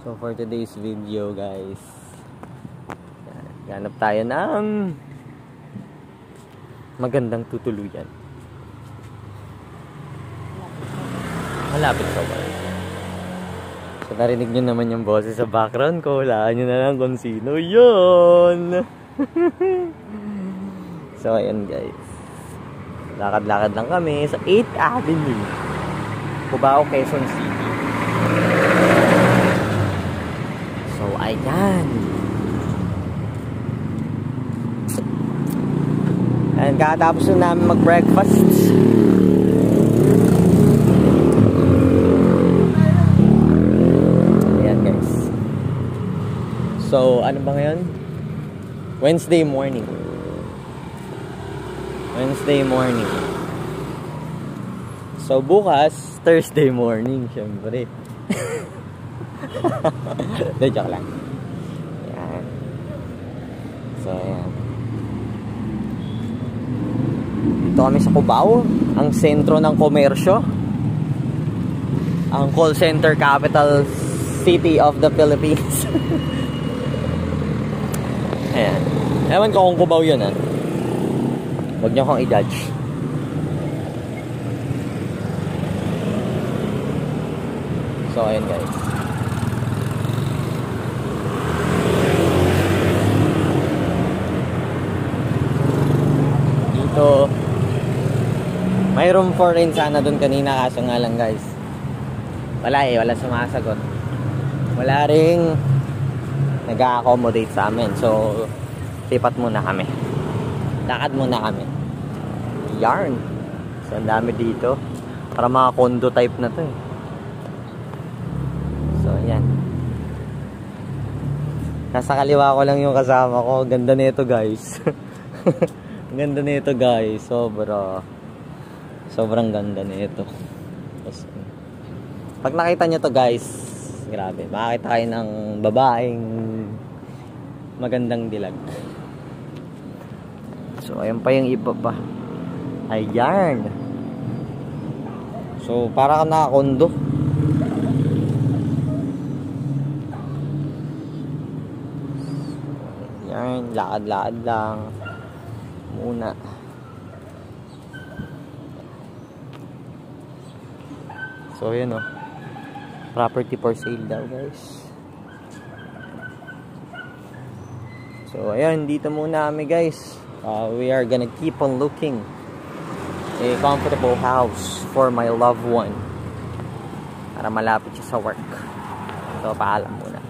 So for today's video guys, hanap tayo ng magandang tutuluyan. Malapit sa work. So narinig nyo naman yung boses sa background ko. Hulaan nyo na lang kung sino yun. So ayan guys, lakad-lakad lang kami sa 8th Avenue, Cubao, Quezon City. So ayan, and katapos na namin mag-breakfast. Ayan guys. So ano ba ngayon? Wednesday morning. So bukas Thursday morning, syempre. De, joke lang. Ayan. So ayan, dito kami sa Cubao, ang sentro ng komersyo, ang call center capital city of the Philippines. Ayan. Ewan ko kung Cubao yun, ha. Huwag niyo akong i-judge. So ayan guys, dito may room for rin sana dun kanina, kaso nga lang guys, wala sumasagot. Wala ring nag-a-accommodate sa amin. So lipat muna kami, lakad muna kami. Yarn. So ang dami dito, para mga condo type na to eh. So ayan, nasa kaliwa ko lang yung kasama ko. Ganda nito guys. Ganda nito guys, sobrang ganda nito. Pag nakita nyo to guys, grabe, makakita kayo ng babaeng magandang dilag. So ayan pa yung iba pa. Ayan. So para ka nakakondo. Ayan, lakad-lakad lang muna. So ayan o, property for sale daw guys. So ayan, dito muna kami guys. We are gonna keep on looking a comfortable house for my loved one para malapit siya sa work. So paalam muna.